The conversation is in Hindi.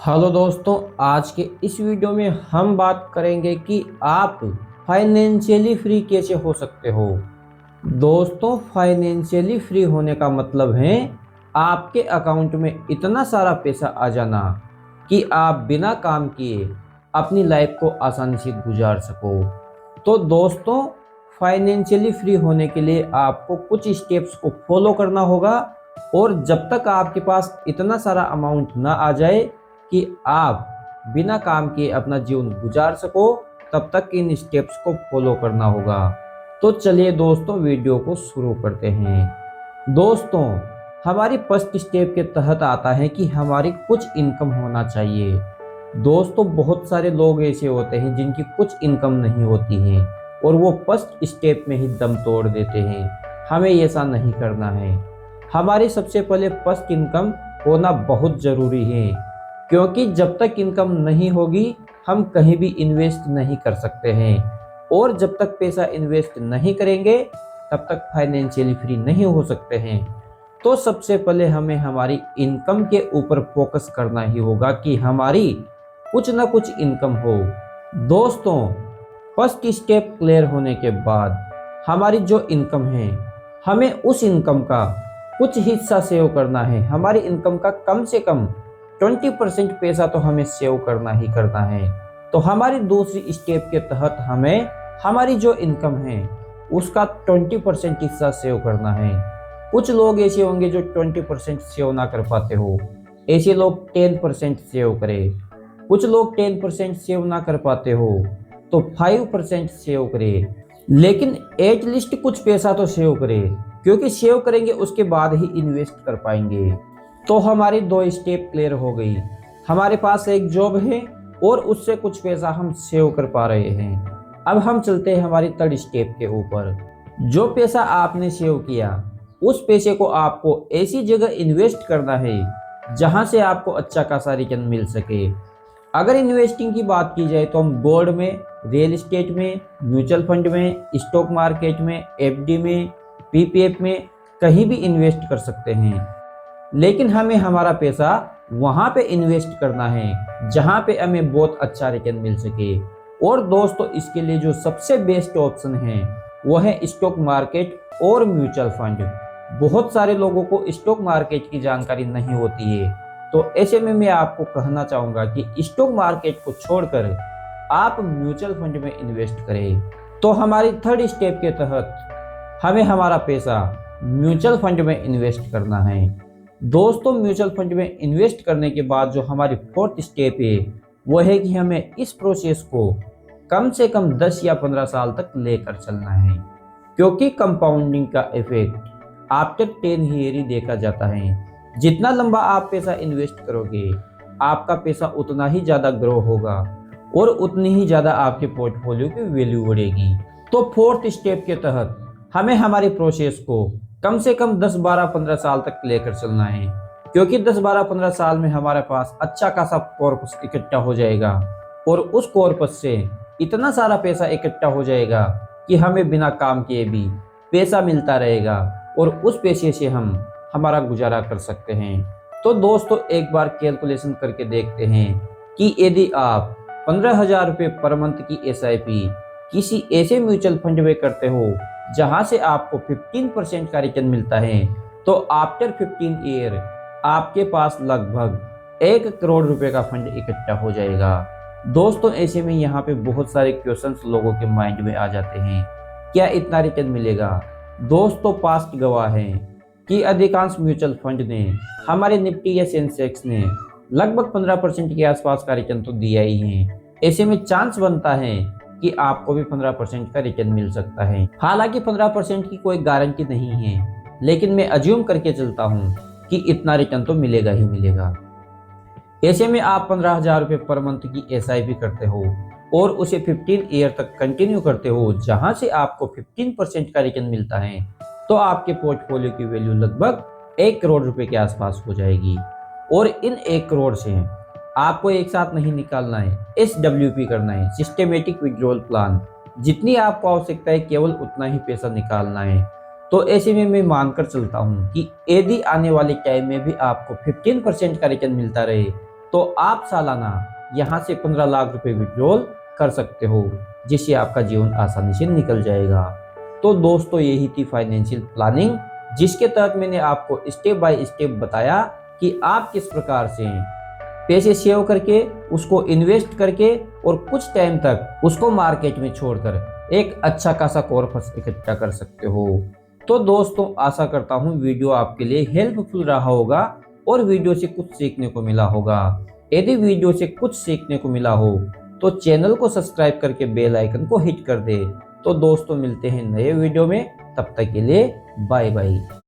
हेलो दोस्तों, आज के इस वीडियो में हम बात करेंगे कि आप फाइनेंशियली फ्री कैसे हो सकते हो। दोस्तों, फाइनेंशियली फ्री होने का मतलब है आपके अकाउंट में इतना सारा पैसा आ जाना कि आप बिना काम किए अपनी लाइफ को आसानी से गुजार सको। तो दोस्तों, फाइनेंशियली फ्री होने के लिए आपको कुछ स्टेप्स को फॉलो करना होगा और जब तक आपके पास इतना सारा अमाउंट ना आ जाए कि आप बिना काम किए अपना जीवन गुजार सको, तब तक इन स्टेप्स को फॉलो करना होगा। तो चलिए दोस्तों, वीडियो को शुरू करते हैं। दोस्तों, हमारी फर्स्ट स्टेप के तहत आता है कि हमारी कुछ इनकम होना चाहिए। दोस्तों, बहुत सारे लोग ऐसे होते हैं जिनकी कुछ इनकम नहीं होती है और वो फर्स्ट स्टेप में ही दम तोड़ देते हैं। हमें ऐसा नहीं करना है। हमारी सबसे पहले फर्स्ट इनकम होना बहुत ज़रूरी है, क्योंकि जब तक इनकम नहीं होगी हम कहीं भी इन्वेस्ट नहीं कर सकते हैं और जब तक पैसा इन्वेस्ट नहीं करेंगे तब तक फाइनेंशियली फ्री नहीं हो सकते हैं। तो सबसे पहले हमें हमारी इनकम के ऊपर फोकस करना ही होगा कि हमारी कुछ ना कुछ इनकम हो। दोस्तों, फर्स्ट स्टेप क्लियर होने के बाद हमारी जो इनकम है, हमें उस इनकम का कुछ हिस्सा सेव करना है। हमारी इनकम का कम से कम 20% पैसा तो हमें सेव करना ही करना है। तो हमारी दूसरी स्टेप के तहत हमें हमारी जो इनकम है उसका 20% हिस्सा सेव करना है। कुछ लोग ऐसे होंगे जो 20% सेव ना कर पाते हो, ऐसे लोग 10% सेव करें। कुछ लोग 10% सेव ना कर पाते हो तो 5% सेव करें, लेकिन एटलीस्ट कुछ पैसा तो सेव करें, क्योंकि सेव करेंगे उसके बाद ही इन्वेस्ट कर पाएंगे। तो हमारी दो स्टेप क्लियर हो गई। हमारे पास एक जॉब है और उससे कुछ पैसा हम सेव कर पा रहे हैं। अब हम चलते हैं हमारी थर्ड स्टेप के ऊपर। जो पैसा आपने सेव किया उस पैसे को आपको ऐसी जगह इन्वेस्ट करना है जहां से आपको अच्छा खासा रिटर्न मिल सके। अगर इन्वेस्टिंग की बात की जाए तो हम गोल्ड में, रियल एस्टेट में, म्यूचुअल फंड में, स्टॉक मार्केट में, एफडी में, पीपीएफ में कहीं भी इन्वेस्ट कर सकते हैं, लेकिन हमें हमारा पैसा वहां पे इन्वेस्ट करना है जहां पे हमें बहुत अच्छा रिटर्न मिल सके। और दोस्तों, इसके लिए जो सबसे बेस्ट ऑप्शन है वो है स्टॉक मार्केट और म्यूचुअल फंड। बहुत सारे लोगों को स्टॉक मार्केट की जानकारी नहीं होती है, तो ऐसे में मैं आपको कहना चाहूंगा कि स्टॉक मार्केट को छोड़कर आप म्यूचुअल फंड में इन्वेस्ट करें। तो हमारी थर्ड स्टेप के तहत हमें हमारा पैसा म्यूचुअल फंड में इन्वेस्ट करना है। दोस्तों, म्यूचुअल फंड में इन्वेस्ट करने के बाद जो हमारी फोर्थ स्टेप है वो है कि हमें इस प्रोसेस को कम से कम 10 या 15 साल तक लेकर चलना है, क्योंकि कंपाउंडिंग का इफेक्ट आफ्टर 10 ईयर ही देखा जाता है। जितना लंबा आप पैसा इन्वेस्ट करोगे आपका पैसा उतना ही ज़्यादा ग्रो होगा और उतनी ही ज़्यादा आपके पोर्टफोलियो की वैल्यू बढ़ेगी। तो फोर्थ स्टेप के तहत हमें हमारी प्रोसेस को कम से कम 10, 12, 15 साल तक लेकर चलना है, क्योंकि 10, 12, 15 साल में हमारे पास अच्छा खासा कॉर्पस इकट्ठा हो जाएगा और उस कॉर्पस से इतना सारा पैसा इकट्ठा हो जाएगा कि हमें बिना काम किए भी पैसा मिलता रहेगा और उस पैसे से हम हमारा गुजारा कर सकते हैं। तो दोस्तों, एक बार कैलकुलेशन करके देखते हैं कि यदि आप 15,000 रुपये पर मंथ की एसआईपी किसी ऐसे म्यूचुअल फंड में करते हो जहां से आपको 15% का रिटर्न मिलता है, तो आफ्टर 15 ईयर आपके पास लगभग 1 करोड़ रुपए का फंड इकट्ठा हो जाएगा। दोस्तों, ऐसे में यहाँ पे बहुत सारे क्वेश्चंस लोगों के माइंड में आ जाते हैं, क्या इतना रिटर्न मिलेगा? दोस्तों, पास्ट गवाह है कि अधिकांश म्यूचुअल फंड ने, हमारे निफ्टी या सेंसेक्स ने लगभग 15% के आसपास का रिटर्न तो दिया ही है। ऐसे में चांस बनता है कि आपको भी 15% का रिटर्न मिल सकता है। हालांकि 15% की कोई गारंटी नहीं है, लेकिन मैं अज्यूम करके चलता हूँ कि इतना रिटर्न तो मिलेगा ही मिलेगा। ऐसे में आप 15,000 रुपये पर मंथ की एसआईपी करते हो और उसे 15 ईयर तक कंटिन्यू करते हो, जहां से आपको 15% का रिटर्न मिलता है, तो आपके पोर्टफोलियो की वैल्यू लगभग 1 करोड़ रुपए के आसपास हो जाएगी। और इन 1 करोड़ से आपको एक साथ नहीं निकालना है, SWP करना है, सिस्टेमेटिक विड्रॉल प्लान। जितनी आपको आवश्यकता है केवल उतना ही पैसा निकालना है। तो ऐसे में मैं मानकर चलता हूँ कि यदि आने वाले टाइम में भी आपको 15% का रिटर्न मिलता रहे तो आप सालाना यहाँ से 15 लाख रुपए विड्रॉल कर सकते हो, जिससे आपका जीवन आसानी से निकल जाएगा। तो दोस्तों यही थी फाइनेंशियल प्लानिंग, जिसके तहत मैंने आपको स्टेप बाय स्टेप बताया कि आप किस प्रकार से पैसे सेव करके उसको इन्वेस्ट करके और कुछ टाइम तक उसको मार्केट में छोड़कर एक अच्छा खासा कॉर्पस इकट्ठा कर सकते हो। तो दोस्तों आशा करता हूँ वीडियो आपके लिए हेल्पफुल रहा होगा और वीडियो से कुछ सीखने को मिला होगा। यदि वीडियो से कुछ सीखने को मिला हो तो चैनल को सब्सक्राइब करके बेल आइकन को हिट कर दे। तो दोस्तों मिलते हैं नए वीडियो में, तब तक के लिए बाय बाय।